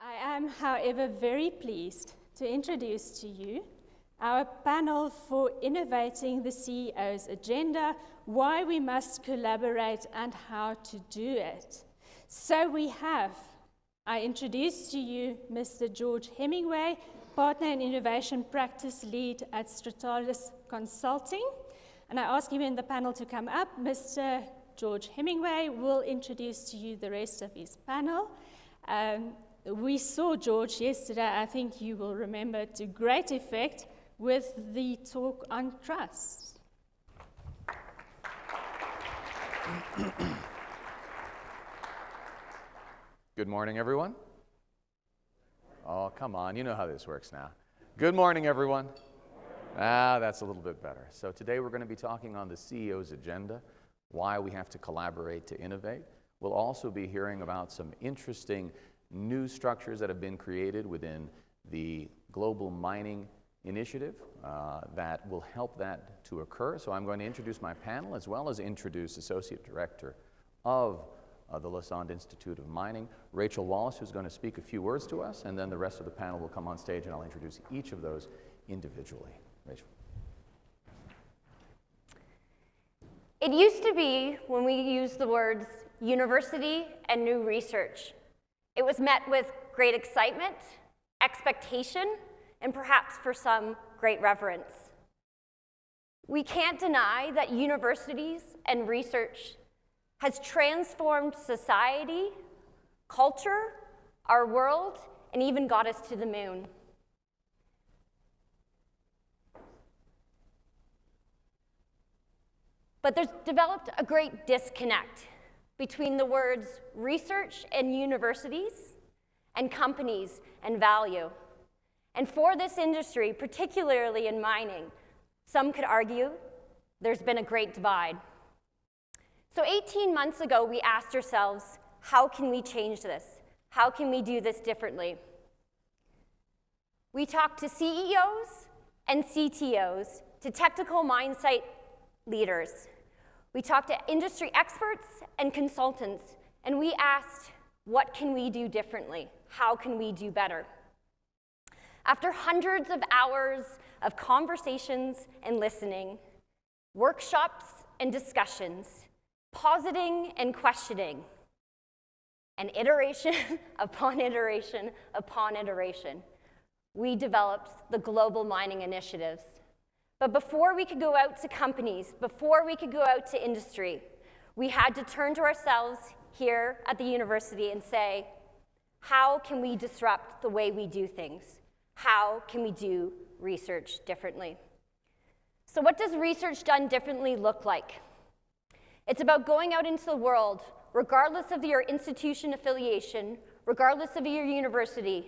I am, however, very pleased to introduce to you our panel for Innovating the CEO's Agenda, why we must collaborate and how to do it. So I introduce to you Mr. George Hemingway, Partner and Innovation Practice Lead at Stratalis Consulting. And I ask him in the panel to come up. Mr. George Hemingway will introduce to you the rest of his panel. We saw George yesterday, I think you will remember, to great effect with the talk on trust. Good morning, everyone. Oh, come on, you know how this works now. Good morning, everyone. That's a little bit better. So today we're going to be talking on the CEO's agenda, why we have to collaborate to innovate. We'll also be hearing about some interesting new structures that have been created within the global mining initiative that will help that to occur. So I'm going to introduce my panel as well as introduce Associate Director of the Lassonde Institute of Mining, Rachel Wallace, who's going to speak a few words to us, and then the rest of the panel will come on stage and I'll introduce each of those individually. Rachel. It used to be, when we used the words university and new research, it was met with great excitement, expectation, and perhaps for some, great reverence. We can't deny that universities and research has transformed society, culture, our world, and even got us to the moon. But there's developed a great disconnect between the words research and universities and companies and value. And for this industry, particularly in mining, some could argue there's been a great divide. So 18 months ago, we asked ourselves, how can we change this? How can we do this differently? We talked to CEOs and CTOs, to technical mine site leaders. We talked to industry experts and consultants, and we asked, what can we do differently? How can we do better? After hundreds of hours of conversations and listening, workshops and discussions, positing and questioning, and iteration upon iteration upon iteration, we developed the Global Mining Initiatives. But before we could go out to companies, before we could go out to industry, we had to turn to ourselves here at the university and say, how can we disrupt the way we do things? How can we do research differently? So what does research done differently look like? It's about going out into the world, regardless of your institution affiliation, regardless of your university,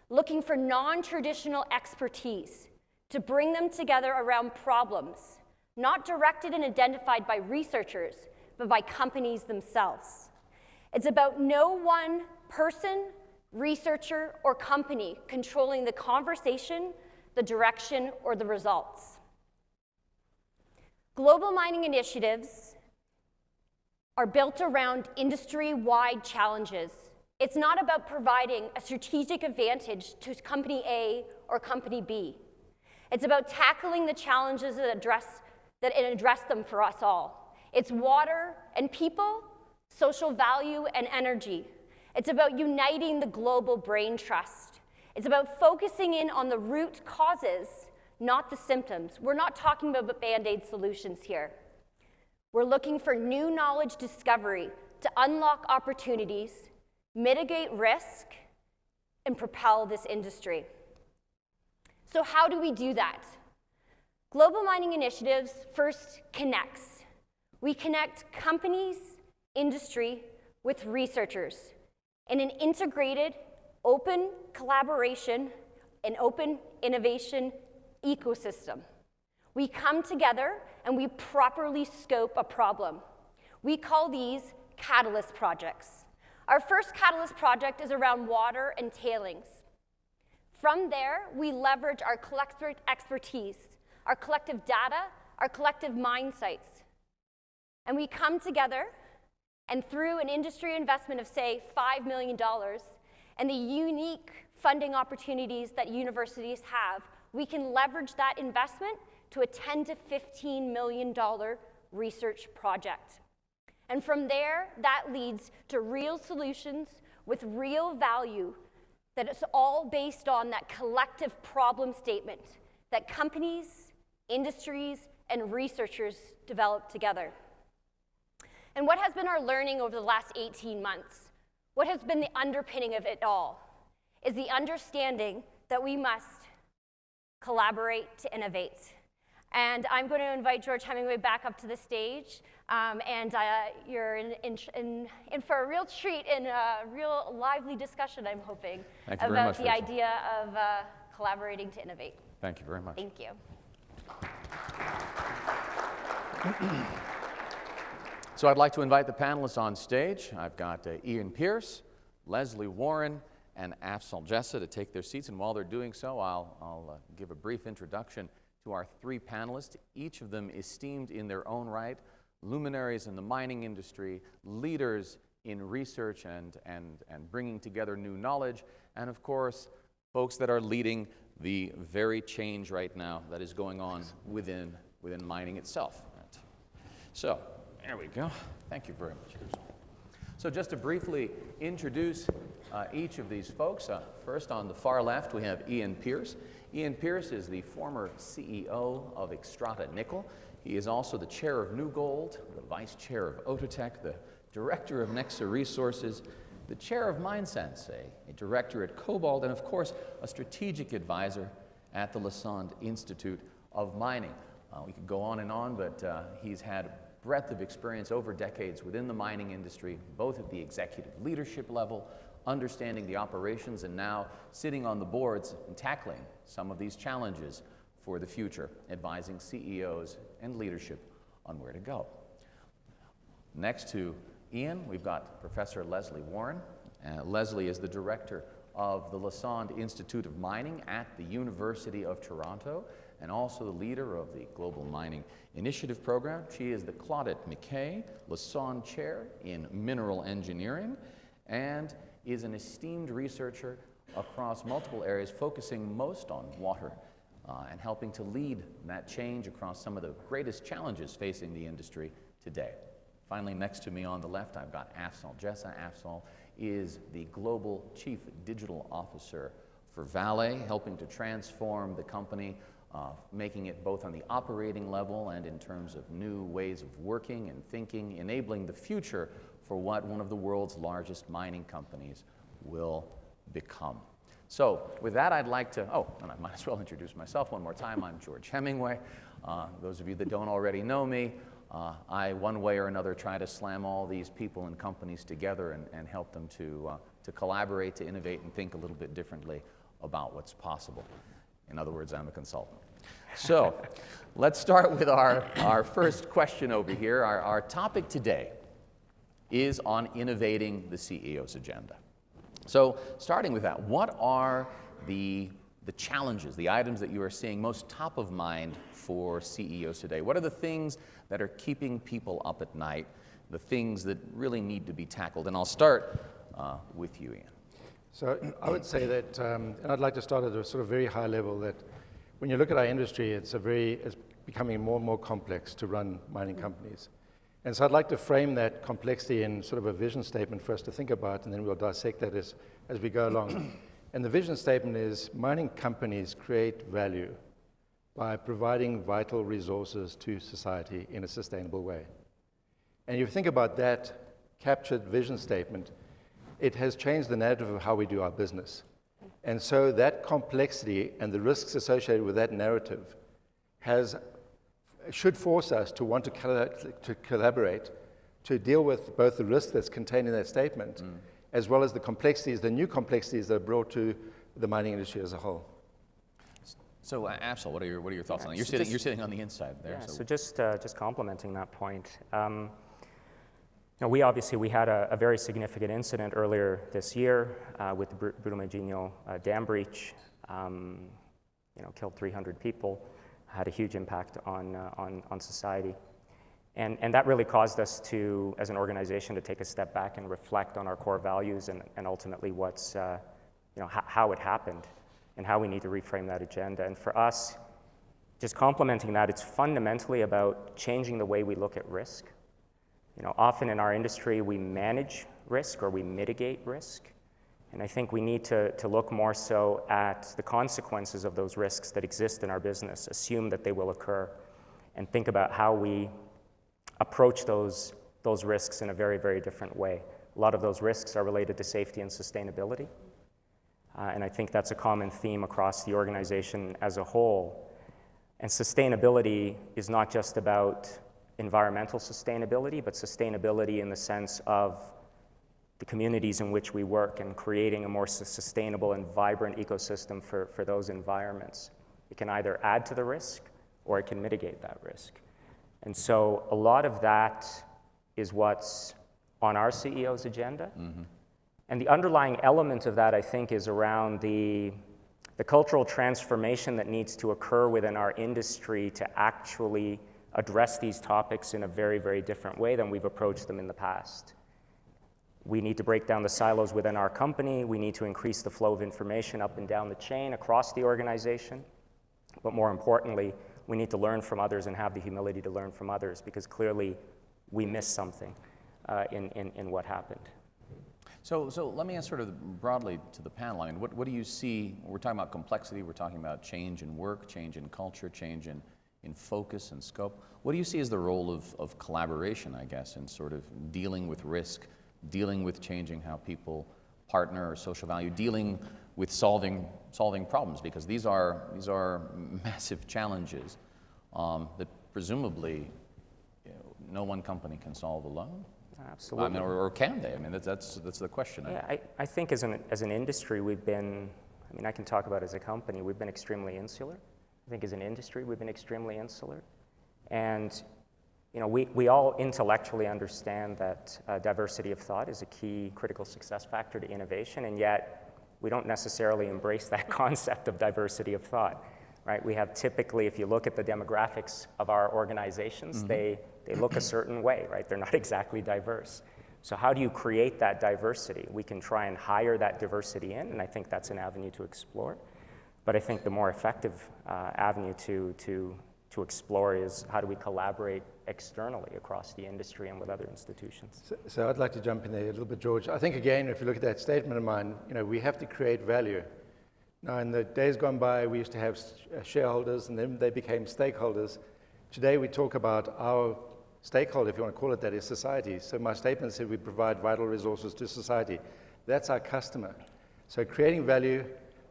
looking for non-traditional expertise to bring them together around problems, not directed and identified by researchers, but by companies themselves. It's about no one person, researcher, or company controlling the conversation, the direction, or the results. Global mining initiatives are built around industry-wide challenges. It's not about providing a strategic advantage to company A or company B. It's about tackling the challenges that address them for us all. It's water and people, social value and energy. It's about uniting the global brain trust. It's about focusing in on the root causes, not the symptoms. We're not talking about Band-Aid solutions here. We're looking for new knowledge discovery to unlock opportunities, mitigate risk, and propel this industry. So how do we do that? Global Mining Initiatives first connects. We connect companies, industry, with researchers in an integrated, open collaboration and open innovation ecosystem. We come together and we properly scope a problem. We call these catalyst projects. Our first catalyst project is around water and tailings. From there, we leverage our collective expertise, our collective data, our collective mine sites. And we come together, and through an industry investment of, say, $5 million, and the unique funding opportunities that universities have, we can leverage that investment to a $10 to $15 million research project. And from there, that leads to real solutions with real value that is all based on that collective problem statement that companies, industries, and researchers develop together. And what has been our learning over the last 18 months? What has been the underpinning of it all is the understanding that we must collaborate to innovate. And I'm going to invite George Hemingway back up to the stage. You're in for a real treat and a real lively discussion, I'm hoping, about the idea of collaborating to innovate. Thank you very much. Thank you. So I'd like to invite the panelists on stage. I've got Ian Pearce, Lesley Warren, and Afzal Jessa to take their seats. And while they're doing so, I'll give a brief introduction to our three panelists, each of them esteemed in their own right, luminaries in the mining industry, leaders in research and bringing together new knowledge, and of course, folks that are leading the very change right now that is going on within mining itself. So, there we go. Thank you very much. So just to briefly introduce each of these folks, first on the far left we have Ian Pearce. Ian Pearce is the former CEO of Xstrata Nickel. He is also the chair of New Gold, the vice chair of Ototech, the director of Nexa Resources, the chair of MineSense, a director at Cobalt, and of course a strategic advisor at the Lassonde Institute of Mining. We could go on, but he's had breadth of experience over decades within the mining industry, both at the executive leadership level, understanding the operations, and now sitting on the boards and tackling some of these challenges for the future, advising CEOs and leadership on where to go. Next to Ian, we've got Professor Lesley Warren. Lesley is the director of the Lassonde Institute of Mining at the University of Toronto, and also the leader of the Global Mining Initiative Program. She is the Claudette McKay Lassonde Chair in Mineral Engineering, and is an esteemed researcher across multiple areas, focusing most on water and helping to lead that change across some of the greatest challenges facing the industry today. Finally, next to me on the left, I've got Afzal Jessa. Afzal is the Global Chief Digital Officer for Vale, helping to transform the company, making it both on the operating level and in terms of new ways of working and thinking, enabling the future for what one of the world's largest mining companies will become. So with that, I'd like to, and I might as well introduce myself one more time. I'm George Hemingway. Those of you that don't already know me, I, one way or another, try to slam all these people and companies together and help them to collaborate, to innovate, and think a little bit differently about what's possible. In other words, I'm a consultant. So let's start with our first question over here. Our topic today is on innovating the CEO's agenda. So starting with that, what are the challenges, the items that you are seeing most top of mind for CEOs today? What are the things that are keeping people up at night, the things that really need to be tackled? And I'll start with you, Ian. So I would say that, and I'd like to start at a sort of very high level, that when you look at our industry, it's becoming more and more complex to run mining companies. And so I'd like to frame that complexity in sort of a vision statement for us to think about, and then we'll dissect that as we go along. And the vision statement is mining companies create value by providing vital resources to society in a sustainable way. And if you think about that captured vision statement, it has changed the narrative of how we do our business. And so that complexity and the risks associated with that narrative should force us to want to collaborate, to deal with both the risk that's contained in that statement, as well as the complexities, the new complexities that are brought to the mining industry as a whole. So, Afzal, what are your thoughts on that? You're sitting on the inside there. Yeah, so just complementing that point. We had a very significant incident earlier this year with the Brumadinho dam breach. Killed 300 people, had a huge impact on society. And that really caused us to, as an organization, to take a step back and reflect on our core values and ultimately what's, how it happened and how we need to reframe that agenda. And for us, just complementing that, it's fundamentally about changing the way we look at risk. Often in our industry, we manage risk or we mitigate risk. And I think we need to look more so at the consequences of those risks that exist in our business, assume that they will occur, and think about how we approach those risks in a very, very different way. A lot of those risks are related to safety and sustainability. And I think that's a common theme across the organization as a whole. And sustainability is not just about environmental sustainability, but sustainability in the sense of the communities in which we work and creating a more sustainable and vibrant ecosystem for those environments. It can either add to the risk or it can mitigate that risk. And so a lot of that is what's on our CEO's agenda. Mm-hmm. And the underlying element of that, I think, is around the cultural transformation that needs to occur within our industry to actually address these topics in a very, very different way than we've approached them in the past. We need to break down the silos within our company. We need to increase the flow of information up and down the chain across the organization. But more importantly, we need to learn from others and have the humility to learn from others, because clearly we missed something in what happened. So let me ask sort of broadly to the panel. I mean, what do you see? We're talking about complexity. We're talking about change in work, change in culture, change in focus and scope. What do you see as the role of collaboration, I guess, in sort of dealing with risk, dealing with changing how people partner or social value, dealing with solving problems, because these are massive challenges that presumably no one company can solve alone. Absolutely. I mean, or can they? I mean, that's the question. Yeah, I think as an industry we've been, I mean, I can talk about as a company, we've been extremely insular. I think as an industry we've been extremely insular. And we all intellectually understand that diversity of thought is a key critical success factor to innovation, and yet we don't necessarily embrace that concept of diversity of thought, right? We have typically, if you look at the demographics of our organizations, mm-hmm. they look a certain way, right? They're not exactly diverse. So how do you create that diversity? We can try and hire that diversity in, and I think that's an avenue to explore. But I think the more effective avenue to explore is how do we collaborate externally across the industry and with other institutions. So I'd like to jump in there a little bit, George. I think, again, if you look at that statement of mine, we have to create value. Now, in the days gone by, we used to have shareholders, and then they became stakeholders. Today, we talk about our stakeholder, if you want to call it that, is society. So my statement said we provide vital resources to society. That's our customer. So creating value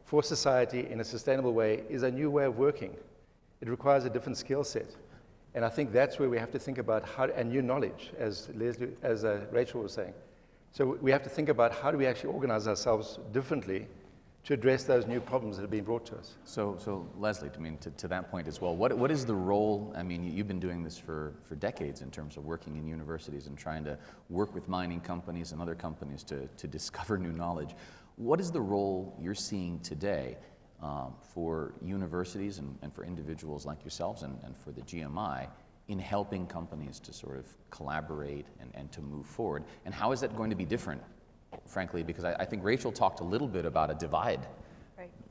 for society in a sustainable way is a new way of working. It requires a different skill set. And I think that's where we have to think about how, and new knowledge, as Lesley, as Rachel was saying. So we have to think about how do we actually organize ourselves differently to address those new problems that have been brought to us. So Lesley, I mean, to that point as well, what is the role? I mean, you've been doing this for decades in terms of working in universities and trying to work with mining companies and other companies to discover new knowledge. What is the role you're seeing today for universities and for individuals like yourselves and for the GMI in helping companies to sort of collaborate and to move forward? And how is that going to be different, frankly, because I think Rachel talked a little bit about a divide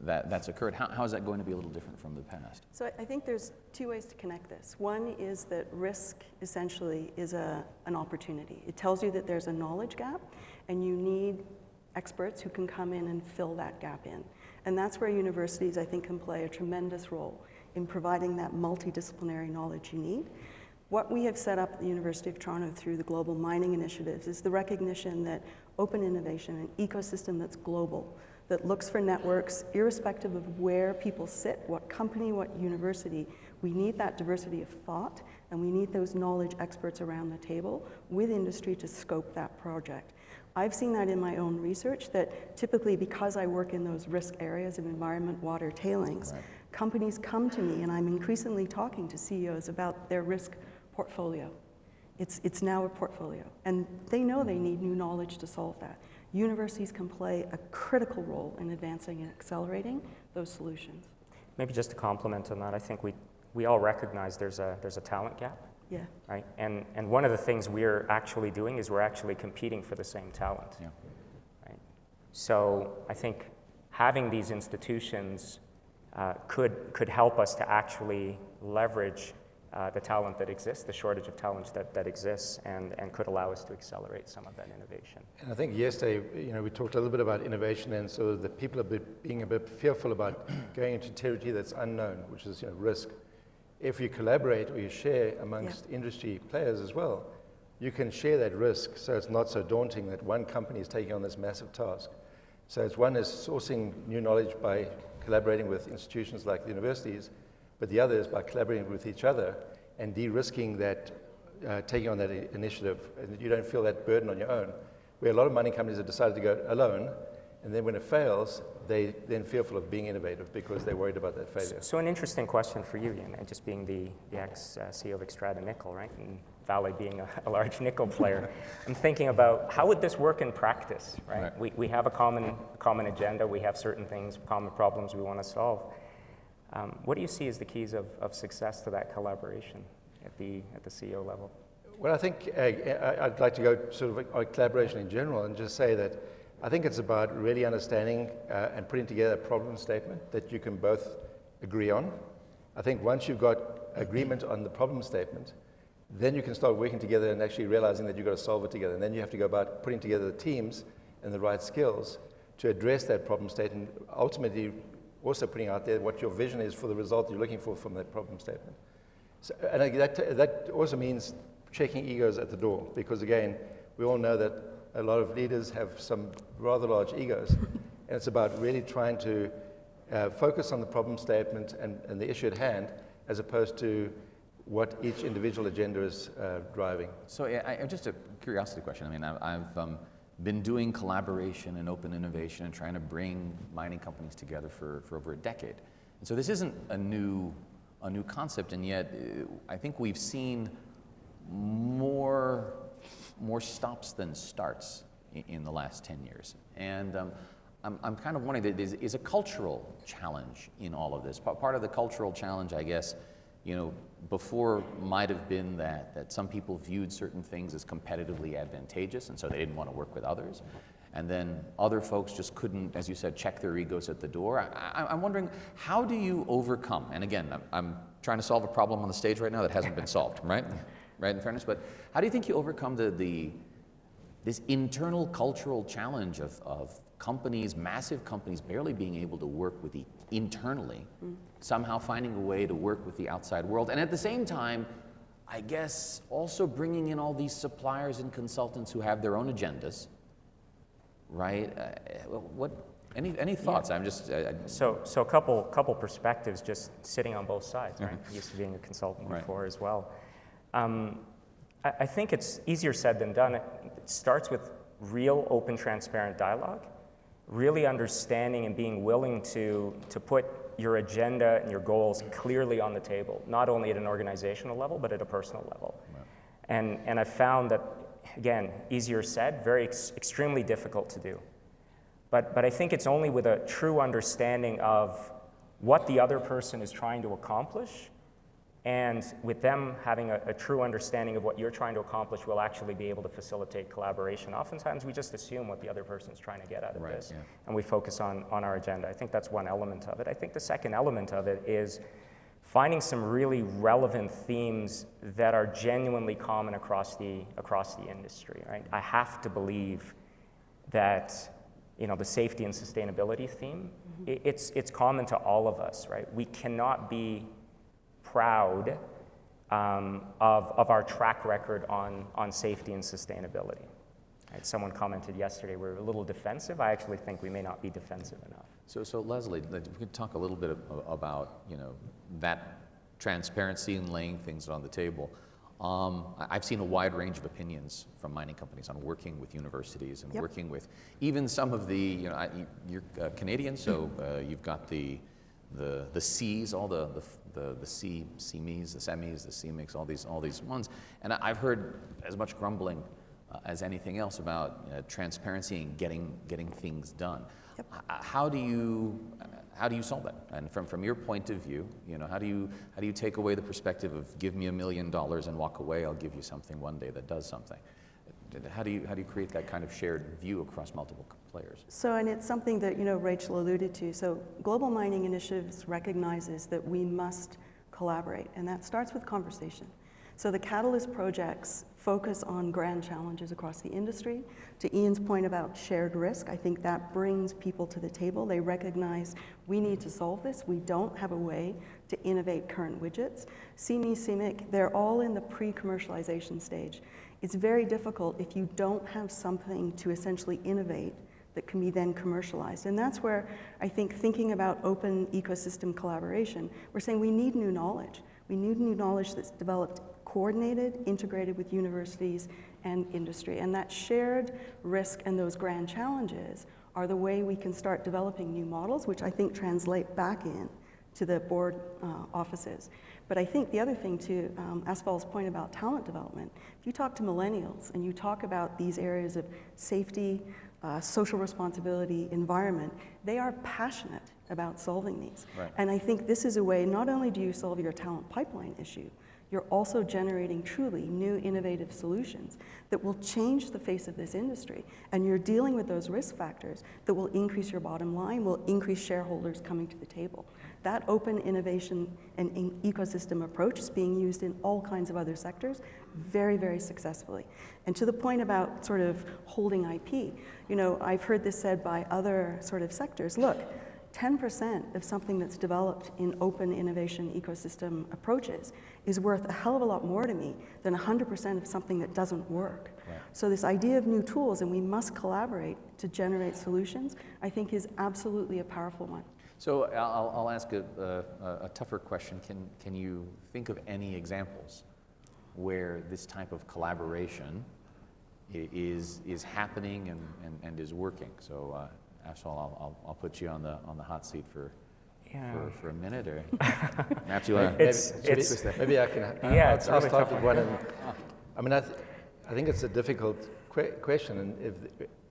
that's occurred. How is that going to be a little different from the past? So I think there's two ways to connect this. One is that risk essentially is an opportunity. It tells you that there's a knowledge gap and you need experts who can come in and fill that gap in. And that's where universities, I think, can play a tremendous role in providing that multidisciplinary knowledge you need. What we have set up at the University of Toronto through the Global Mining Initiatives is the recognition that open innovation, an ecosystem that's global, that looks for networks irrespective of where people sit, what company, what university. We need that diversity of thought, and we need those knowledge experts around the table with industry to scope that project. I've seen that in my own research, that typically because I work in those risk areas of environment, water, tailings, companies come to me, and I'm increasingly talking to CEOs about their risk portfolio. It's now a portfolio, and they know they need new knowledge to solve that. Universities can play a critical role in advancing and accelerating those solutions. Maybe just to complement on that, I think we all recognize there's a talent gap Yeah. right? And one of the things we're actually doing is we're actually competing for the same talent, Yeah. right? So I think having these institutions could help us to actually leverage the talent that exists, the shortage of talent that exists, and could allow us to accelerate some of that innovation. And I think yesterday, we talked a little bit about innovation, and so that people are being a bit fearful about going into territory that's unknown, which is risk. If you collaborate or you share amongst industry players as well, you can share that risk, so it's not so daunting that one company is taking on this massive task. So it's one is sourcing new knowledge by collaborating with institutions like the universities, but the other is by collaborating with each other and de-risking that, taking on that initiative, and you don't feel that burden on your own. Where a lot of mining companies have decided to go alone, and then when it fails, they then fearful of being innovative because they're worried about that failure. So an interesting question for you, Ian, and just being the ex-CEO of Extrata Nickel, right, and Vale being a large nickel player. I'm thinking about how would this work in practice, right? We have a common agenda, we have certain things, common problems we want to solve. What do you see as the keys of success to that collaboration at the CEO level? Well, I think I'd like to go sort of on collaboration in general and just say that I think it's about really understanding and putting together a problem statement that you can both agree on. I think once you've got agreement on the problem statement, then you can start working together and actually realizing that you've got to solve it together. And then you have to go about putting together the teams and the right skills to address that problem statement, ultimately also putting out there what your vision is for the result you're looking for from that problem statement. So, and that also means checking egos at the door, because again, we all know that a lot of leaders have some rather large egos, and it's about really trying to focus on the problem statement and the issue at hand, as opposed to what each individual agenda is driving. So just a curiosity question. I mean, I've been doing collaboration and open innovation and trying to bring mining companies together for over a decade. And so this isn't a new concept, and yet I think we've seen more stops than starts in the last 10 years. And I'm kind of wondering, is a cultural challenge in all of this. Part of the cultural challenge, I guess, before might have been that some people viewed certain things as competitively advantageous, and so they didn't want to work with others. And then other folks just couldn't, as you said, check their egos at the door. I'm wondering, how do you overcome, and again, I'm trying to solve a problem on the stage right now that hasn't been solved, right? Right, in fairness, but how do you think you overcome this internal cultural challenge of companies, massive companies, barely being able to work with internally, somehow finding a way to work with the outside world, and at the same time, I guess, also bringing in all these suppliers and consultants who have their own agendas, right? Any thoughts? I'm just So a couple perspectives, just sitting on both sides, right? Used to being a consultant before as well. I think it's easier said than done. It starts with real, open, transparent dialogue, really understanding and being willing to put your agenda and your goals clearly on the table, not only at an organizational level, but at a personal level. Right. And I've found that, again, easier said, extremely difficult to do. But I think it's only with a true understanding of what the other person is trying to accomplish, and with them having a true understanding of what you're trying to accomplish, we'll actually be able to facilitate collaboration. Oftentimes we just assume what the other person's trying to get out of this, and we focus on our agenda. I think that's one element of it. I think the second element of it is finding some really relevant themes that are genuinely common across the industry, right? I have to believe that the safety and sustainability theme, it's common to all of us, right? We cannot be proud of our track record on safety and sustainability. Right? Someone commented yesterday we're a little defensive. I actually think we may not be defensive enough. So Lesley, we could talk a little bit about that transparency and laying things on the table. I've seen a wide range of opinions from mining companies on working with universities and working with even some of the you're Canadian, so you've got the Cs, all the CMEs, the semis, the CMICs, all these ones, and I've heard as much grumbling as anything else about transparency and getting things done. How do you how do you solve that? And from your point of view, how do you take away the perspective of give me $1 million and walk away, I'll give you something one day that does something? How do you create that kind of shared view across multiple players? So, and it's something that, Rachel alluded to. So Global Mining Initiatives recognizes that we must collaborate, and that starts with conversation. So the Catalyst projects focus on grand challenges across the industry. To Ian's point about shared risk, I think that brings people to the table. They recognize we need to solve this. We don't have a way to innovate current widgets. CME, CIMIC, they're all in the pre-commercialization stage. It's very difficult if you don't have something to essentially innovate that can be then commercialized. And that's where I think thinking about open ecosystem collaboration, we're saying we need new knowledge. We need new knowledge that's developed coordinated, integrated with universities and industry. And that shared risk and those grand challenges are the way we can start developing new models, which I think translate back in to the board offices. But I think the other thing to Afzal's point about talent development, if you talk to millennials and you talk about these areas of safety, social responsibility, environment, they are passionate about solving these. Right. And I think this is a way, not only do you solve your talent pipeline issue, you're also generating truly new innovative solutions that will change the face of this industry. And you're dealing with those risk factors that will increase your bottom line, will increase shareholders coming to the table. That open innovation and ecosystem approach is being used in all kinds of other sectors very, very successfully. And to the point about sort of holding IP, I've heard this said by other sort of sectors, look, 10% of something that's developed in open innovation ecosystem approaches is worth a hell of a lot more to me than 100% of something that doesn't work. Right. So this idea of new tools, and we must collaborate to generate solutions, I think is absolutely a powerful one. So I'll ask a tougher question. Can you think of any examples where this type of collaboration is happening and is working? So Afzal, I'll put you on the hot seat for a minute, or perhaps you want to. Maybe I can. Yeah, I'll start with one. I think it's a difficult question, and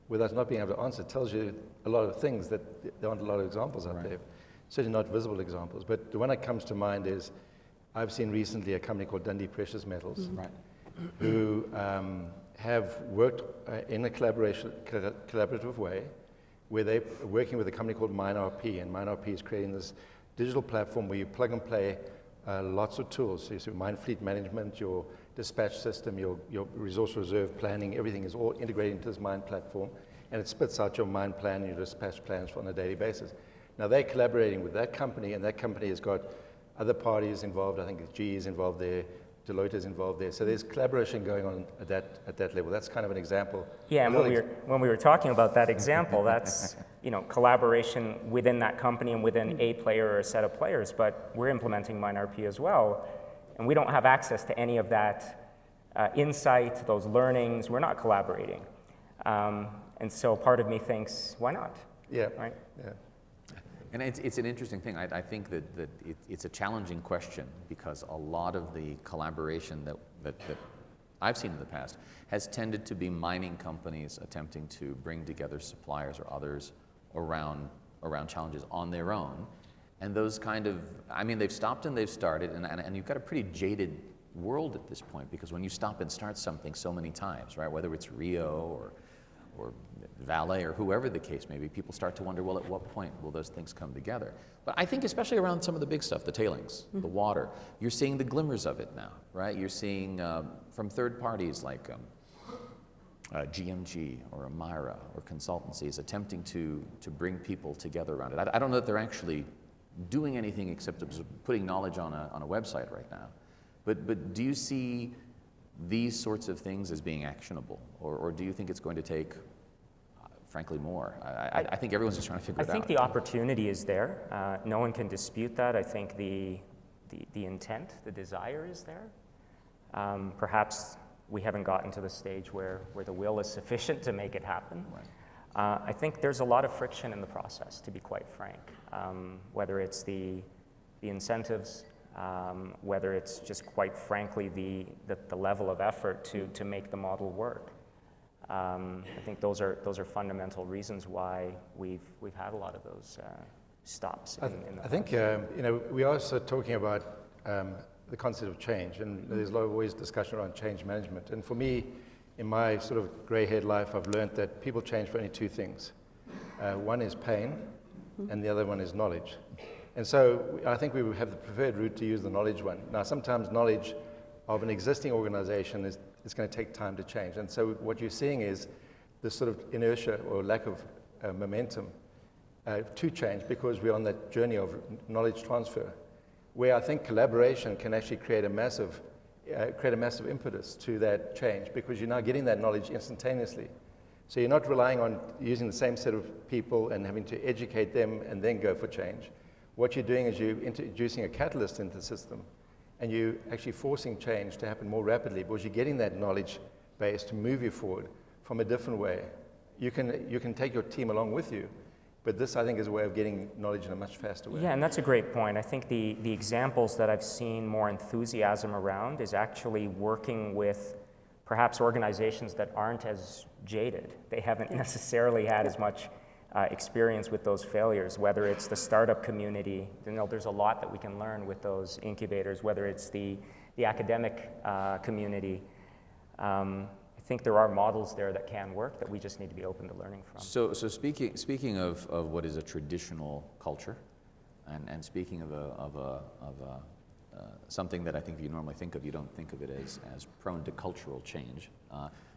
with us not being able to answer, it tells you a lot of things that there aren't a lot of examples out there. Certainly not visible examples. But the one that comes to mind is I've seen recently a company called Dundee Precious Metals, who have worked in a collaborative way, where they're working with a company called MineRP, and MineRP is creating this digital platform where you plug and play lots of tools. So your mine fleet management, your dispatch system, your resource reserve planning, everything is all integrated into this mine platform, and it spits out your mine plan and your dispatch plans on a daily basis. Now they're collaborating with that company, and that company has got other parties involved. I think GE is involved there, Deloitte is involved there. So there's collaboration going on at that level. That's kind of an example. Yeah, and when we were talking about that example, that's collaboration within that company and within a player or a set of players. But we're implementing MineRP as well, and we don't have access to any of that insight, those learnings. We're not collaborating, and so part of me thinks, why not? Yeah. Right. Yeah. And it's an interesting thing. I think that it's a challenging question, because a lot of the collaboration that I've seen in the past has tended to be mining companies attempting to bring together suppliers or others around challenges on their own. And those they've stopped and they've started, and you've got a pretty jaded world at this point, because when you stop and start something so many times, right, whether it's Rio or Vale or whoever the case may be, people start to wonder, well, at what point will those things come together? But I think especially around some of the big stuff, the tailings, the water, you're seeing the glimmers of it now, right? You're seeing from third parties like GMG or Amira or consultancies attempting to bring people together around it. I don't know that they're actually doing anything except putting knowledge on a website right now. But do you see these sorts of things as being actionable, or do you think it's going to take, frankly, more? I think everyone's just trying to figure it out. I think the opportunity is there. No one can dispute that. I think the intent, the desire is there. Perhaps we haven't gotten to the stage where the will is sufficient to make it happen. Right. I think there's a lot of friction in the process, to be quite frank, whether it's the incentives, whether it's just quite frankly the level of effort to make the model work. I think those are fundamental reasons why we've had a lot of those stops. I think we are also talking about the concept of change, and there's always discussion around change management. And for me, in my sort of grey-haired life, I've learned that people change for only two things. One is pain, and the other one is knowledge. And so I think we would have the preferred route to use the knowledge one. Now, sometimes knowledge of an existing organization is going to take time to change. And so what you're seeing is this sort of inertia or lack of momentum to change, because we're on that journey of knowledge transfer, where I think collaboration can actually create a massive impetus to that change, because you're now getting that knowledge instantaneously. So you're not relying on using the same set of people and having to educate them and then go for change. What you're doing is you're introducing a catalyst into the system, and you're actually forcing change to happen more rapidly, because you're getting that knowledge base to move you forward from a different way. You can take your team along with you, but this, I think, is a way of getting knowledge in a much faster way. Yeah, and that's a great point. I think the examples that I've seen more enthusiasm around is actually working with perhaps organizations that aren't as jaded. They haven't necessarily had as much experience with those failures, whether it's the startup community. There's a lot that we can learn with those incubators, whether it's the academic community. I think there are models there that can work that we just need to be open to learning from. So speaking of what is a traditional culture, and speaking of something that I think you normally think of, you don't think of it as prone to cultural change.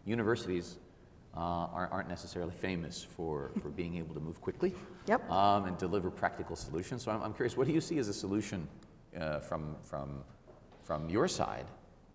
Universities aren't necessarily famous for being able to move quickly. Yep. And deliver practical solutions. So I'm curious, what do you see as a solution from your side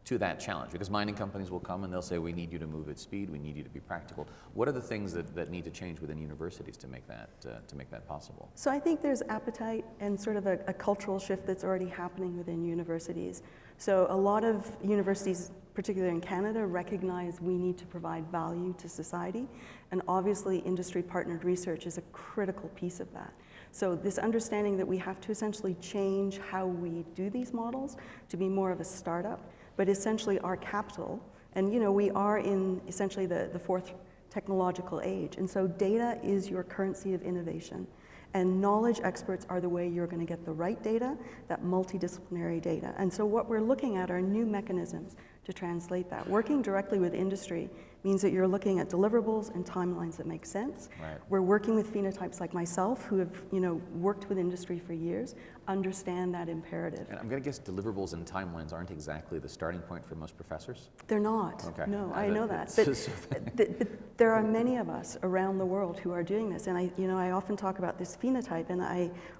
to that challenge? Because mining companies will come and they'll say, we need you to move at speed, we need you to be practical. What are the things that need to change within universities to make that possible? So I think there's appetite and sort of a cultural shift that's already happening within universities. So a lot of universities, particularly in Canada, recognize we need to provide value to society, and obviously industry-partnered research is a critical piece of that. So this understanding that we have to essentially change how we do these models to be more of a startup, but essentially our capital, and we are in essentially the fourth technological age, and so data is your currency of innovation. And knowledge experts are the way you're going to get the right data, that multidisciplinary data. And so what we're looking at are new mechanisms to translate that. Working directly with industry means that you're looking at deliverables and timelines that make sense. Right. We're working with phenotypes like myself who have worked with industry for years, understand that imperative. And I'm going to guess deliverables and timelines aren't exactly the starting point for most professors? They're not. Okay. No, I know that. But there are many of us around the world who are doing this, and I often talk about this phenotype, and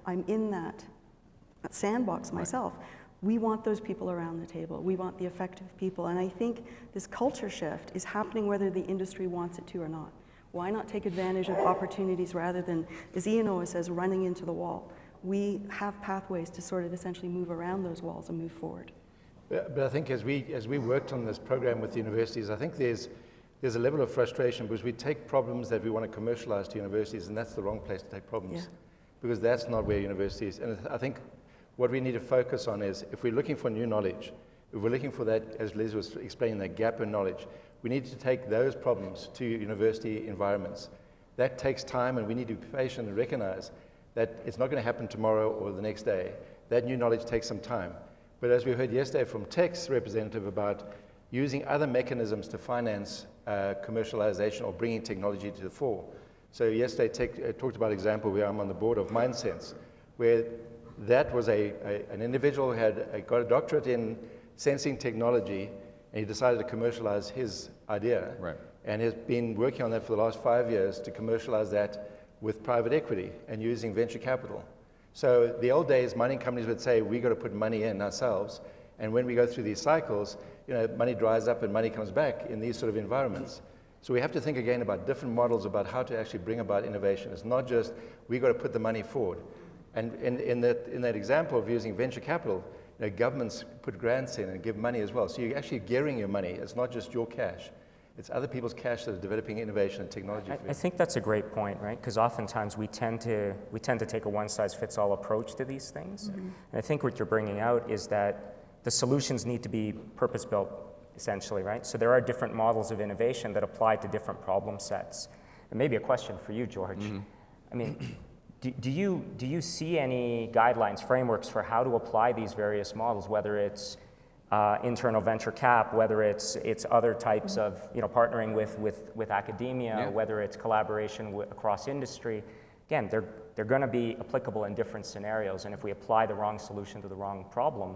I'm in that sandbox myself. Right. We want those people around the table. We want the effective people, and I think this culture shift is happening whether the industry wants it to or not. Why not take advantage of opportunities rather than, as Ian always says, running into the wall? We have pathways to sort of essentially move around those walls and move forward. But I think as we worked on this program with the universities, I think there's a level of frustration because we take problems that we want to commercialize to universities, and that's the wrong place to take problems, because that's not where universities. And I think what we need to focus on is, if we're looking for new knowledge, if we're looking for that, as Liz was explaining, that gap in knowledge, we need to take those problems to university environments. That takes time, and we need to be patient and recognize that it's not going to happen tomorrow or the next day. That new knowledge takes some time. But as we heard yesterday from Tech's representative about using other mechanisms to finance commercialization or bringing technology to the fore. So yesterday Tech talked about an example where I'm on the board of MindSense, where that was an individual who had got a doctorate in sensing technology, and he decided to commercialize his idea. Right. And has been working on that for the last 5 years to commercialize that with private equity and using venture capital. So the old days, mining companies would say, we got to put money in ourselves. And when we go through these cycles, money dries up and money comes back in these sort of environments. So we have to think again about different models about how to actually bring about innovation. It's not just, we got to put the money forward. And in that example of using venture capital, governments put grants in and give money as well. So you're actually gearing your money. It's not just your cash. It's other people's cash that are developing innovation and technology. I think that's a great point, right? Because oftentimes we tend to take a one-size-fits-all approach to these things. Mm-hmm. And I think what you're bringing out is that the solutions need to be purpose-built, essentially, right? So there are different models of innovation that apply to different problem sets. And maybe a question for you, George. Mm-hmm. I mean, do you see any guidelines, frameworks for how to apply these various models, whether it's internal venture cap, whether it's other types of partnering with academia, whether it's collaboration across industry? Again, they're going to be applicable in different scenarios, and if we apply the wrong solution to the wrong problem,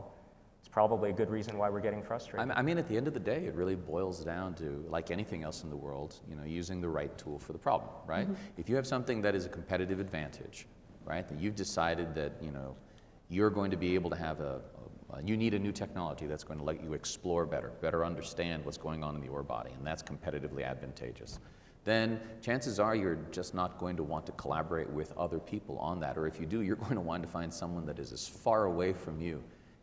it's probably a good reason why we're getting frustrated. I mean, at the end of the day, it really boils down to, like anything else in the world, using the right tool for the problem, right? If you have something that is a competitive advantage, right, that you've decided that, you're going to be able to have you need a new technology that's going to let you explore better understand what's going on in the ore body, and that's competitively advantageous, then chances are you're just not going to want to collaborate with other people on that. Or if you do, you're going to want to find someone that is as far away from you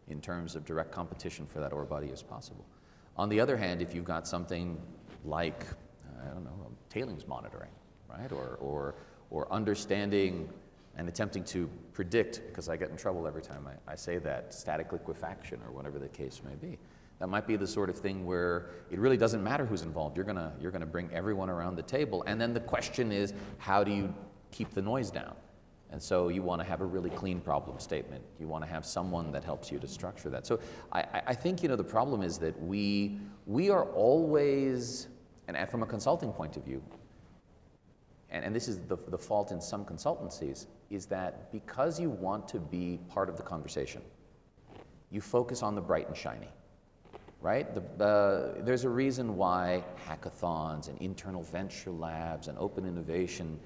in terms of direct competition for that ore body as possible. On the other hand, if you've got something like, tailings monitoring, right? Or understanding and attempting to predict, because I get in trouble every time I say that, static liquefaction or whatever the case may be. That might be the sort of thing where it really doesn't matter who's involved. You're gonna bring everyone around the table, and then the question is, how do you keep the noise down? And so you want to have a really clean problem statement. You want to have someone that helps you to structure that. So I think the problem is that we are always, and from a consulting point of view, and this is the fault in some consultancies, is that because you want to be part of the conversation, you focus on the bright and shiny, right? There's a reason why hackathons and internal venture labs and open innovation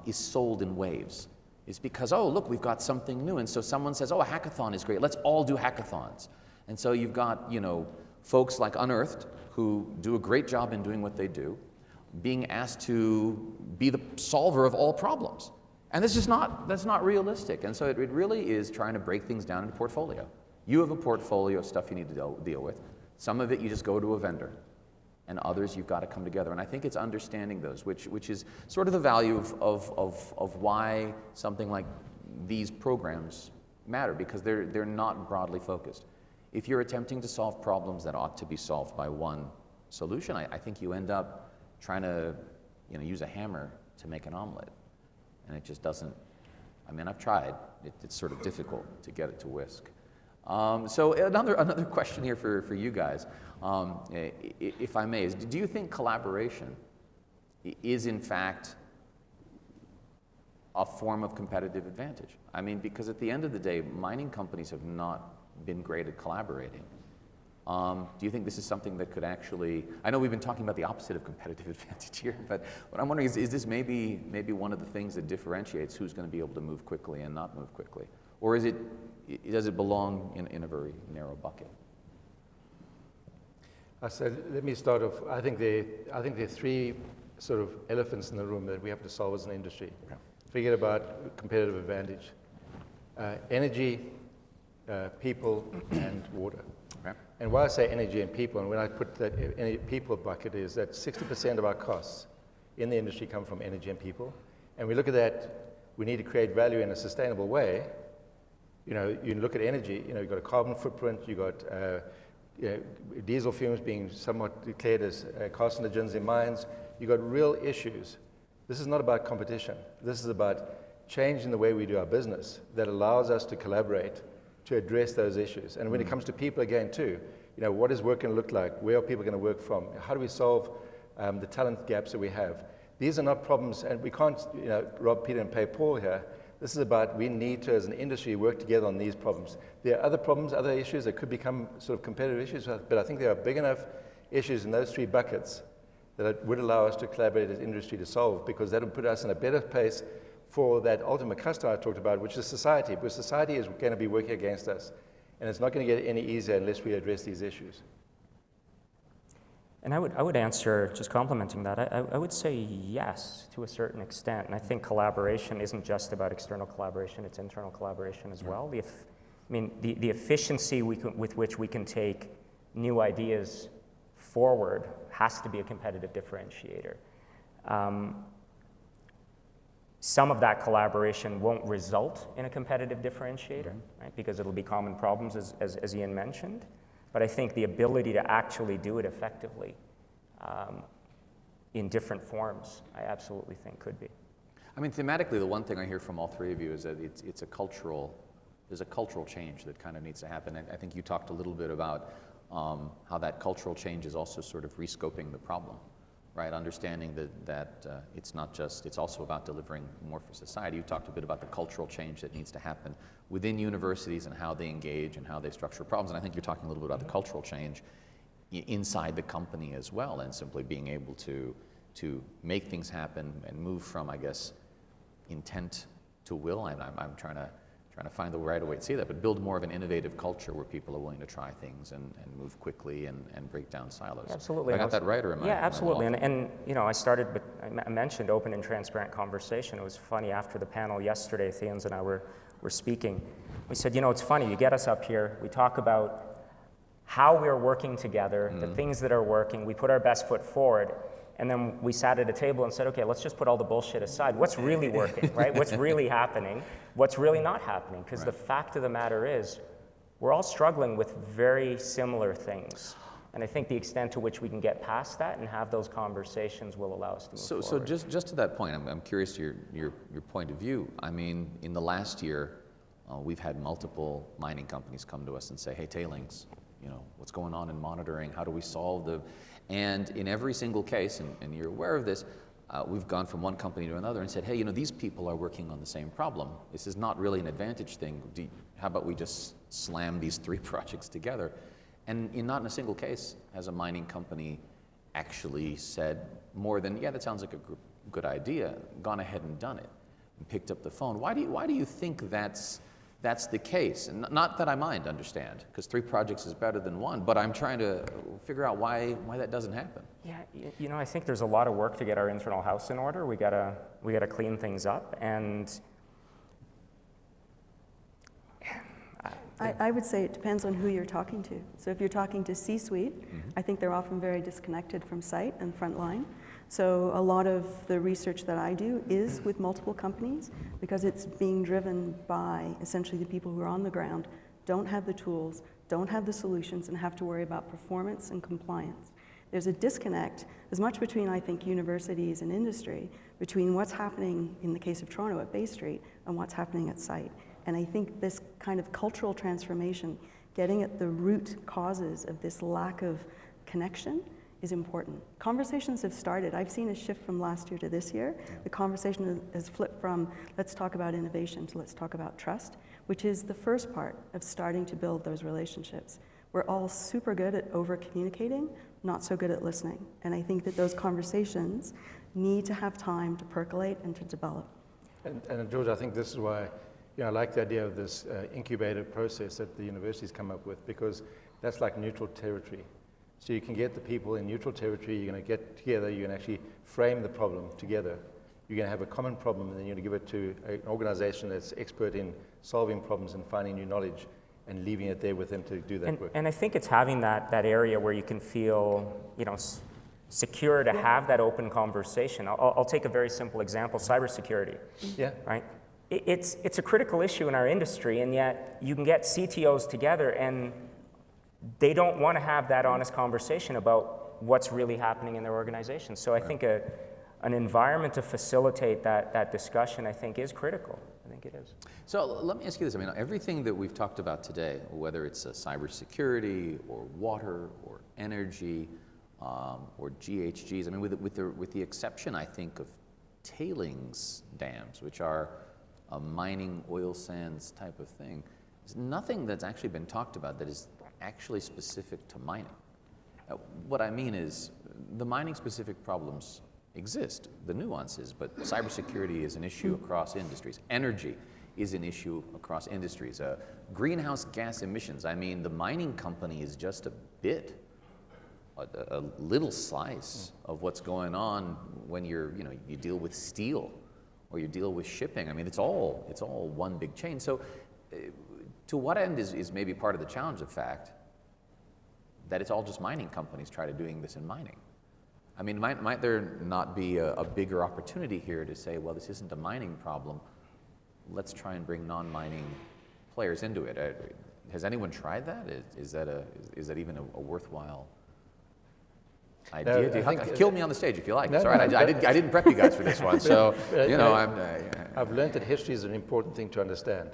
is sold in waves. It's because, oh, look, we've got something new. And so someone says, oh, a hackathon is great. Let's all do hackathons. And so you've got, folks like Unearthed who do a great job in doing what they do, being asked to be the solver of all problems. And that's not realistic. And so it really is trying to break things down into portfolio. You have a portfolio of stuff you need to deal with. Some of it you just go to a vendor, and others you've got to come together. And I think it's understanding those, which is sort of the value of why something like these programs matter, because they're not broadly focused. If you're attempting to solve problems that ought to be solved by one solution, I think you end up trying to use a hammer to make an omelet. And it just doesn't, I've tried. It's sort of difficult to get it to whisk. So another question here for you guys, if I may, is do you think collaboration is in fact a form of competitive advantage? Because at the end of the day, mining companies have not been great at collaborating. Do you think this is something that could actually, I know we've been talking about the opposite of competitive advantage here, but what I'm wondering is this maybe one of the things that differentiates who's going to be able to move quickly and not move quickly? Or does it belong in a very narrow bucket? So let me start off. I think there are three sort of elephants in the room that we have to solve as an industry. Okay. Forget about competitive advantage. Energy, people, and water. Okay. And why I say energy and people, and when I put that people bucket, is that 60% of our costs in the industry come from energy and people. And we look at that, we need to create value in a sustainable way. You look at energy, you've got a carbon footprint, you've got diesel fumes being somewhat declared as carcinogens in mines. You've got real issues. This is not about competition. This is about changing the way we do our business that allows us to collaborate to address those issues. And when it comes to people again too, what is work going to look like? Where are people going to work from? How do we solve the talent gaps that we have? These are not problems, and we can't rob Peter and pay Paul here. This is about we need to, as an industry, work together on these problems. There are other problems, other issues that could become sort of competitive issues, but I think there are big enough issues in those three buckets that it would allow us to collaborate as industry to solve, because that would put us in a better place for that ultimate customer I talked about, which is society, because society is going to be working against us, and it's not going to get any easier unless we address these issues. And I would answer, just complementing that, I would say yes to a certain extent. And I think collaboration isn't just about external collaboration, it's internal collaboration as well. The efficiency with which we can take new ideas forward has to be a competitive differentiator. Some of that collaboration won't result in a competitive differentiator, right? Because it'll be common problems, as Ian mentioned. But I think the ability to actually do it effectively in different forms, I absolutely think could be. I mean, thematically, the one thing I hear from all three of you is that there's a cultural change that kind of needs to happen. I think you talked a little bit about how that cultural change is also sort of rescoping the problem, right? Understanding that it's not just, it's also about delivering more for society. You talked a bit about the cultural change that needs to happen within universities and how they engage and how they structure problems. And I think you're talking a little bit about the cultural change inside the company as well, and simply being able to make things happen and move from, I guess, intent to will. And I'm trying to find the right way to see that, but build more of an innovative culture where people are willing to try things and move quickly and break down silos. Absolutely. I got that right, or am I? Yeah, absolutely. And you know, I mentioned open and transparent conversation. It was funny, after the panel yesterday, Theans and I were speaking. We said, you know, it's funny, you get us up here, we talk about how we're working together, the things that are working, we put our best foot forward, and then we sat at a table and said, okay, let's just put all the bullshit aside. What's really working, right? What's really happening? What's really not happening? Because the fact of the matter is, we're all struggling with very similar things. And I think the extent to which we can get past that and have those conversations will allow us to move forward. So just to that point, I'm curious to your point of view. I mean, in the last year, we've had multiple mining companies come to us and say, hey, tailings, you know, what's going on in monitoring? How do we solve the... And in every single case, and you're aware of this, we've gone from one company to another and said, hey, you know, these people are working on the same problem. This is not really an advantage thing. How about we just slam these 3 projects together? And not in a single case has a mining company actually said more than, yeah, that sounds like a good idea, gone ahead and done it, and picked up the phone. Why do you think that's the case? And not that I mind, understand, because 3 projects is better than 1, but I'm trying to figure out why that doesn't happen. Yeah, you know, I think there's a lot of work to get our internal house in order. We gotta clean things up, and I would say it depends on who you're talking to. So if you're talking to C-suite, I think they're often very disconnected from site and frontline. So a lot of the research that I do is with multiple companies, because it's being driven by essentially the people who are on the ground, don't have the tools, don't have the solutions, and have to worry about performance and compliance. There's a disconnect, as much between, I think, universities and industry, between what's happening in the case of Toronto at Bay Street and what's happening at site. And I think this kind of cultural transformation, getting at the root causes of this lack of connection, is important. Conversations have started. I've seen a shift from last year to this year. The conversation has flipped from let's talk about innovation to let's talk about trust, which is the first part of starting to build those relationships. We're all super good at over-communicating, not so good at listening. And I think that those conversations need to have time to percolate and to develop. And George, I think this is why, you know, I like the idea of this incubator process that the universities come up with, because that's like neutral territory. So you can get the people in neutral territory, you're going to get together, you're going to actually frame the problem together. You're going to have a common problem, and then you're going to give it to an organization that's expert in solving problems and finding new knowledge and leaving it there with them to do that work. And I think it's having that area where you can feel, you know, secure to have that open conversation. I'll take a very simple example, cybersecurity. Yeah. Right? It's a critical issue in our industry, and yet you can get CTOs together and they don't want to have that honest conversation about what's really happening in their organization. So I think an environment to facilitate that discussion, I think, is critical. I think it is. So let me ask you this. I mean, everything that we've talked about today, whether it's cybersecurity or water or energy or GHGs, I mean, with the exception, I think, of tailings dams, which are a mining oil sands type of thing, there's nothing that's actually been talked about that is actually specific to mining. What I mean is the mining specific problems exist, the nuances, but cybersecurity is an issue across industries. Energy is an issue across industries. Greenhouse gas emissions, I mean, the mining company is just a bit, a little slice of what's going on when you deal with steel or you deal with shipping. I mean, it's all one big chain. So to what end is maybe part of the challenge of fact that it's all just mining companies try to doing this in mining? I mean, might there not be a bigger opportunity here to say, well, this isn't a mining problem, let's try and bring non-mining players into it? Has anyone tried that? Is that even a worthwhile idea? Kill me on the stage if you like. No, it's all right. no, I didn't prep you guys for this one, so I've learned that history is an important thing to understand,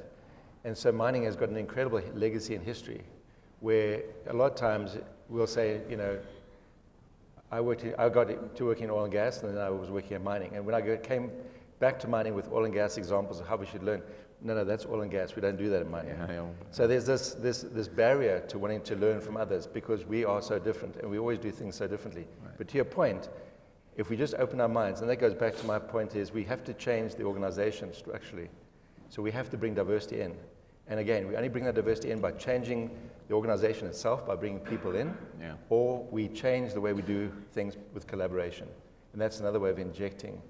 and so mining has got an incredible legacy in history, where a lot of times we'll say, I got to work in oil and gas, and then I was working in mining, and when I came back to mining with oil and gas examples of how we should learn. No, that's oil and gas. We don't do that in mining. So there's this barrier to wanting to learn from others because we are so different and we always do things so differently. Right. But to your point, if we just open our minds, and that goes back to my point, is we have to change the organization structurally. So we have to bring diversity in. And again, we only bring that diversity in by changing the organization itself, by bringing people in, or we change the way we do things with collaboration. And that's another way of injecting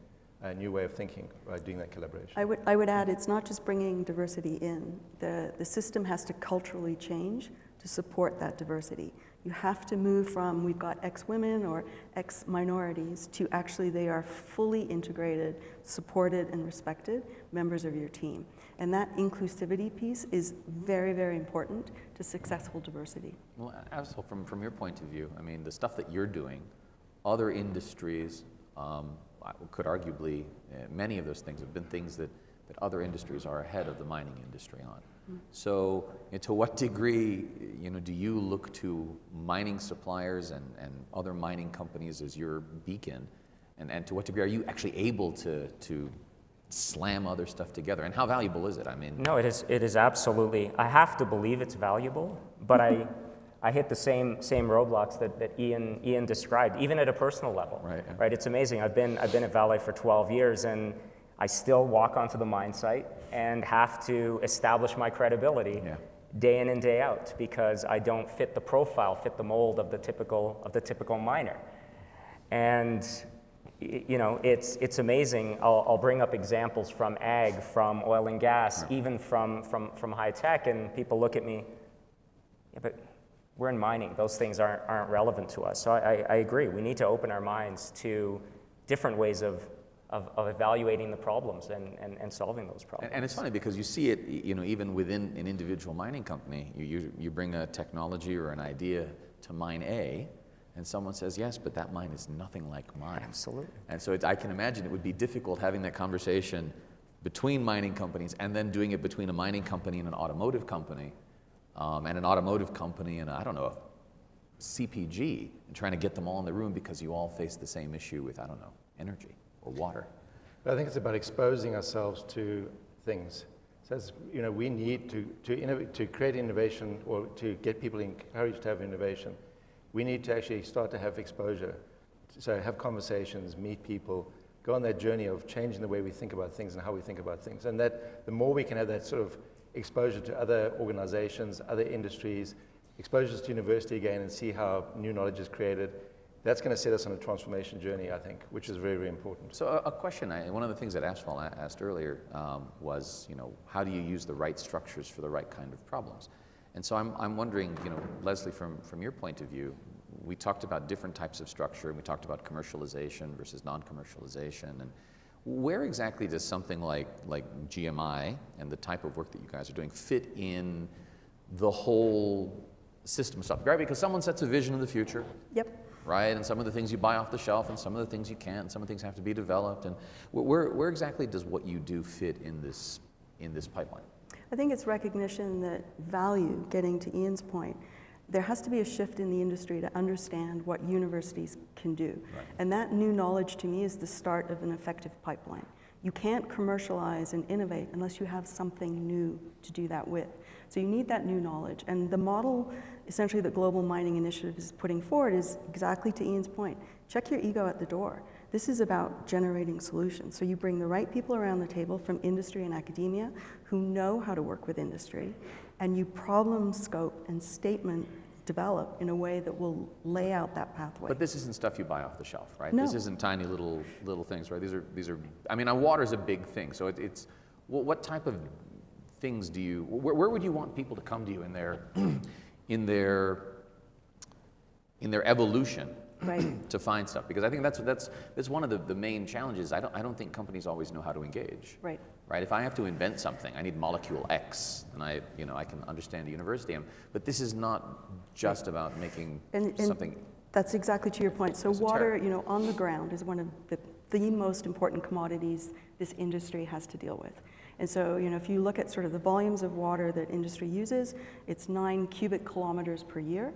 a new way of thinking by doing that collaboration. I would add, it's not just bringing diversity in. The system has to culturally change to support that diversity. You have to move from we've got X women or X minorities to actually they are fully integrated, supported, and respected members of your team. And that inclusivity piece is very, very important to successful diversity. Well, Afzal, from your point of view, I mean, the stuff that you're doing, other industries, could arguably, many of those things have been things that other industries are ahead of the mining industry on. So to what degree, do you look to mining suppliers and other mining companies as your beacon? And to what degree are you actually able to slam other stuff together? And how valuable is it? I mean, no, it is absolutely. I have to believe it's valuable, but I hit the same roadblocks that Ian described, even at a personal level. Right. It's amazing. I've been at Vale for 12 years, and I still walk onto the mine site and have to establish my credibility day in and day out because I don't fit the profile, fit the mold of the typical miner. And it's amazing. I'll bring up examples from ag, from oil and gas, even from high tech, and people look at me, but we're in mining. Those things aren't relevant to us. So I agree. We need to open our minds to different ways of evaluating the problems and solving those problems. And it's funny because you see it, even within an individual mining company. You bring a technology or an idea to mine A, and someone says, yes, but that mine is nothing like mine. Absolutely. And so I can imagine it would be difficult having that conversation between mining companies and then doing it between a mining company and an automotive company. And an automotive company and, a CPG, and trying to get them all in the room because you all face the same issue with, energy or water. But I think it's about exposing ourselves to things. So we need to create innovation or to get people encouraged to have innovation. We need to actually start to have exposure. So have conversations, meet people, go on that journey of changing the way we think about things and how we think about things. And that the more we can have that sort of exposure to other organizations, other industries, exposures to university again and see how new knowledge is created, that's going to set us on a transformation journey, I think, which is very, very important. So a question, one of the things that Afzal asked earlier was, how do you use the right structures for the right kind of problems? And so I'm wondering, Lesley, from your point of view, we talked about different types of structure, and we talked about commercialization versus non-commercialization, and where exactly does something like GMI and the type of work that you guys are doing fit in the whole system stuff, right? Because someone sets a vision of the future. Yep. Right, and some of the things you buy off the shelf, and some of the things you can't, and some of the things have to be developed. And where exactly does what you do fit in this pipeline? I think it's recognition that value, getting to Ian's point, there has to be a shift in the industry to understand what universities can do. Right. And that new knowledge to me is the start of an effective pipeline. You can't commercialize and innovate unless you have something new to do that with. So you need that new knowledge. And the model, essentially, that Global Mining Initiative is putting forward is exactly to Ian's point. Check your ego at the door. This is about generating solutions. So you bring the right people around the table from industry and academia who know how to work with industry, and you problem scope and statement develop in a way that will lay out that pathway. But this isn't stuff you buy off the shelf, right? No. This isn't tiny little things, right? These are. I mean, water is a big thing. So it's what type of things do you? Where would you want people to come to you in their evolution? Right. To find stuff, because I think that's one of the main challenges. I don't think companies always know how to engage. Right. Right. If I have to invent something, I need molecule X, and I can understand a university. But this is not just about making something That's exactly to your point. So It's a water, terror. you know, on the ground is one of the most important commodities this industry has to deal with. And so, you know, if you look at sort of the volumes of water that industry uses, it's 9 cubic kilometers per year.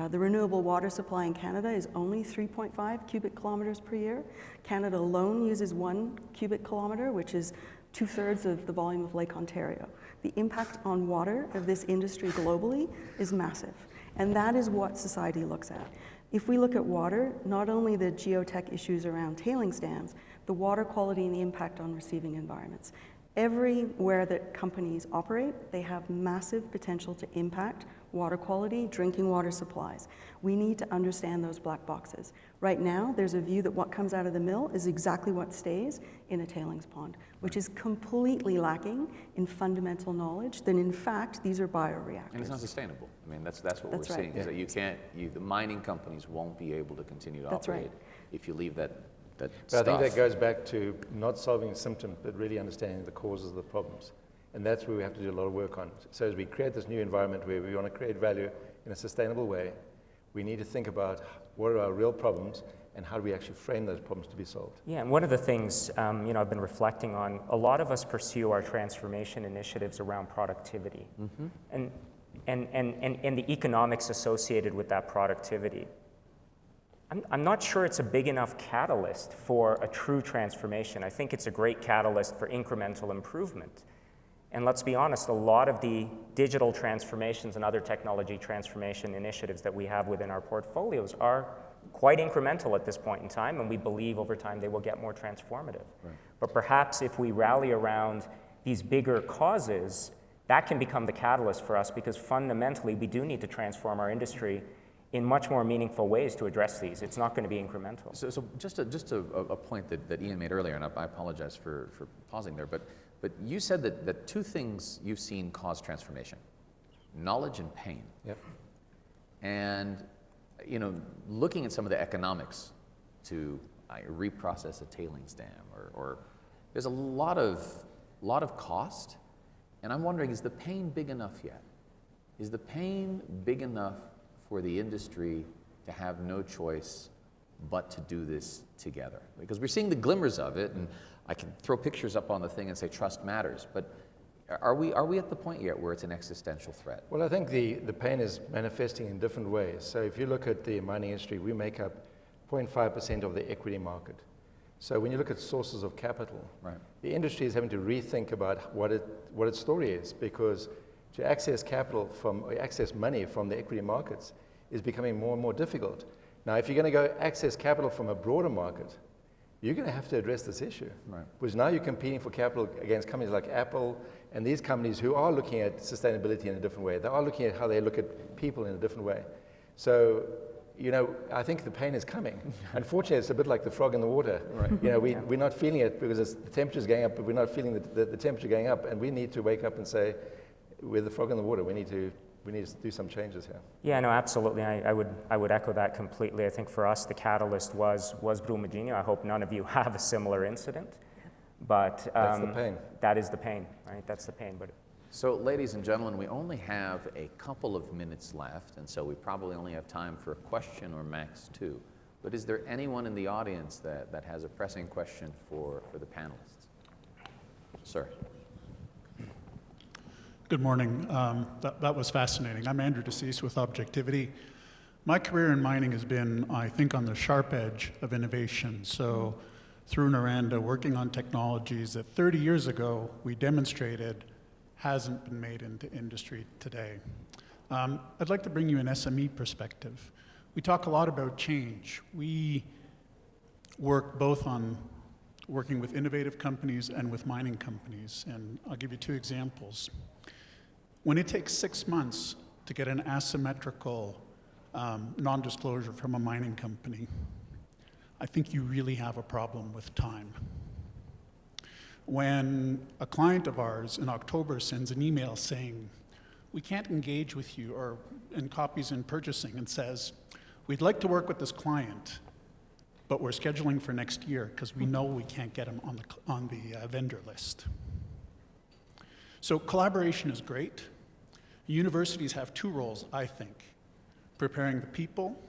The renewable water supply in Canada is only 3.5 cubic kilometers per year. Canada alone uses 1 cubic kilometer, which is 2/3 of the volume of Lake Ontario. The impact on water of this industry globally is massive. And that is what society looks at. If we look at water, not only the geotech issues around tailings dams, the water quality and the impact on receiving environments. Everywhere that companies operate, they have massive potential to impact water quality, drinking water supplies. We need to understand those black boxes. Right now, there's a view that what comes out of the mill is exactly what stays in a tailings pond, which is completely lacking in fundamental knowledge that in fact, these are bioreactors. And it's not sustainable. I mean, that's what That's we're right. seeing, is that you can't, the mining companies won't be able to continue to That's operate right. if you leave that But stuff. I think that goes back to not solving symptoms, but really understanding the causes of the problems. And that's where we have to do a lot of work on. So as we create this new environment where we want to create value in a sustainable way, we need to think about what are our real problems and how do we actually frame those problems to be solved. Yeah, and one of the things you know, I've been reflecting on, a lot of us pursue our transformation initiatives around productivity and the economics associated with that productivity. I'm not sure it's a big enough catalyst for a true transformation. I think it's a great catalyst for incremental improvement. And let's be honest, a lot of the digital transformations and other technology transformation initiatives that we have within our portfolios are quite incremental at this point in time, and we believe over time they will get more transformative. Right. But perhaps if we rally around these bigger causes, that can become the catalyst for us, because fundamentally we do need to transform our industry in much more meaningful ways to address these. It's not going to be incremental. So just a point that Ian made earlier, and I apologize for pausing there, but you said that two things you've seen cause transformation: knowledge and pain. Yep. And you know, looking at some of the economics to reprocess a tailings dam, or there's a lot of cost, and I'm wondering, is the pain big enough yet? Is the pain big enough for the industry to have no choice but to do this together? Because we're seeing the glimmers of it, and I can throw pictures up on the thing and say trust matters, but are we at the point yet where it's an existential threat? Well, I think the pain is manifesting in different ways. So if you look at the mining industry, we make up 0.5% of the equity market. So when you look at sources of capital, Right. the industry is having to rethink about what its story is, because to access access money from the equity markets is becoming more and more difficult. Now, if you're going to go access capital from a broader market, you're going to have to address this issue. Right. Because now you're competing for capital against companies like Apple and these companies who are looking at sustainability in a different way. They are looking at how they look at people in a different way. So, you know, I think the pain is coming. Unfortunately, it's a bit like the frog in the water. Right. You know, we're not feeling it because the temperature's going up, but we're not feeling the temperature going up. And we need to wake up and say, we're the frog in the water. We need to do some changes here. Yeah, no, absolutely. I would echo that completely. I think for us, the catalyst was Brumadinho. I hope none of you have a similar incident, but That's the pain. That is the pain, right? That's the pain. But So, ladies and gentlemen, we only have a couple of minutes left, and so we probably only have time for a question or max two. But is there anyone in the audience that has a pressing question for the panelists? Sir. Good morning. That was fascinating. I'm Andrew DeCease with Objectivity. My career in mining has been, I think, on the sharp edge of innovation. So through Noranda, working on technologies that 30 years ago we demonstrated hasn't been made into industry today. I'd like to bring you an SME perspective. We talk a lot about change. We work both on working with innovative companies and with mining companies, and I'll give you two examples. When it takes 6 months to get an asymmetrical non-disclosure from a mining company, I think you really have a problem with time. When a client of ours in October sends an email saying, we can't engage with you, or in copies in purchasing, and says, we'd like to work with this client, but we're scheduling for next year because we know we can't get them on the vendor list. So collaboration is great. Universities have two roles, I think: preparing the people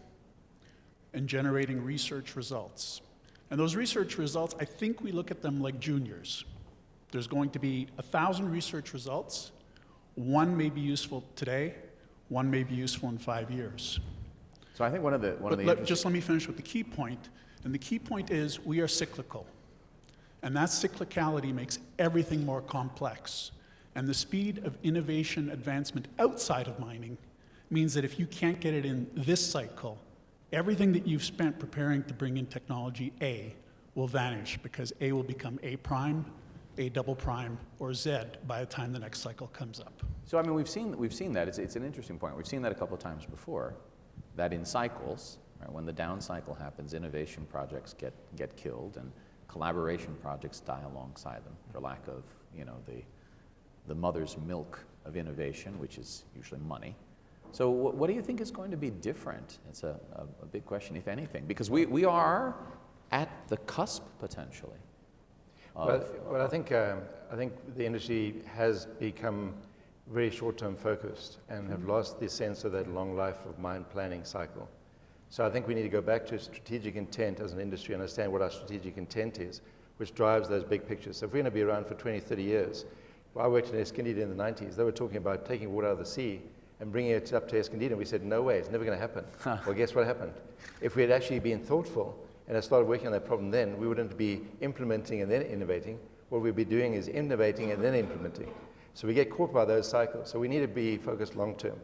and generating research results. And those research results, I think we look at them like juniors. There's going to be 1,000 research results. One may be useful today, one may be useful in 5 years. So I think Just let me finish with the key point. And the key point is we are cyclical. And that cyclicality makes everything more complex. And the speed of innovation advancement outside of mining means that if you can't get it in this cycle, everything that you've spent preparing to bring in technology A will vanish because A will become A prime, A double prime, or Z by the time the next cycle comes up. So I mean, we've seen that. It's an interesting point. We've seen that a couple of times before, that in cycles, right, when the down cycle happens, innovation projects get killed and collaboration projects die alongside them for lack of, the mother's milk of innovation, which is usually money. So what do you think is going to be different? It's a big question, if anything, because we are at the cusp potentially. Well, I think the industry has become very short-term focused and have lost the sense of that long life of mine planning cycle. So I think we need to go back to strategic intent as an industry, understand what our strategic intent is, which drives those big pictures. So if we're going to be around for 20, 30 years, I worked in Escondida in the 90s, they were talking about taking water out of the sea and bringing it up to Escondida, and we said, no way, it's never going to happen. Well, guess what happened? If we had actually been thoughtful and had started working on that problem then, we wouldn't be implementing and then innovating. What we'd be doing is innovating and then implementing. So we get caught by those cycles. So we need to be focused long term.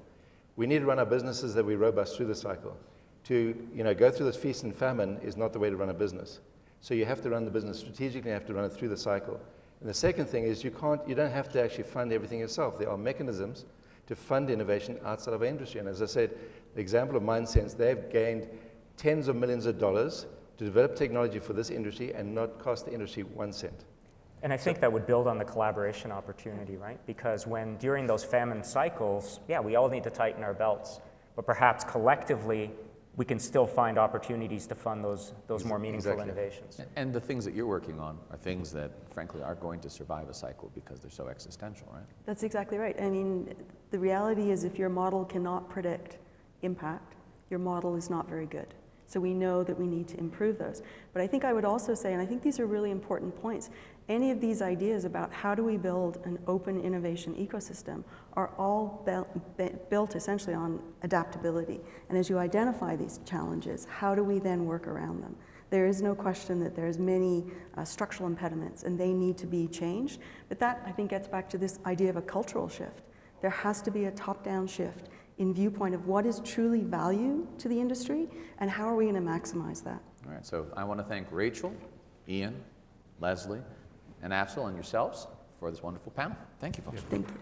We need to run our businesses that we're robust through the cycle. To go through this feast and famine is not the way to run a business. So you have to run the business strategically, you have to run it through the cycle. And the second thing is you don't have to actually fund everything yourself. There are mechanisms to fund innovation outside of our industry. And as I said, the example of MindSense, they've gained tens of millions of dollars to develop technology for this industry and not cost the industry 1 cent. And I think that would build on the collaboration opportunity, right? Because during those famine cycles, yeah, we all need to tighten our belts, but perhaps collectively, we can still find opportunities to fund those more meaningful innovations. And the things that you're working on are things that, frankly, are going to survive a cycle because they're so existential, right? That's exactly right. I mean, the reality is if your model cannot predict impact, your model is not very good. So we know that we need to improve those. But I think I would also say, and I think these are really important points, any of these ideas about how do we build an open innovation ecosystem are all built essentially on adaptability. And as you identify these challenges, how do we then work around them? There is no question that there's many structural impediments and they need to be changed. But that, I think, gets back to this idea of a cultural shift. There has to be a top-down shift in viewpoint of what is truly value to the industry and how are we going to maximize that. All right, so I want to thank Rachel, Ian, Lesley, and Afzal and yourselves for this wonderful panel. Thank you, folks. Thank you.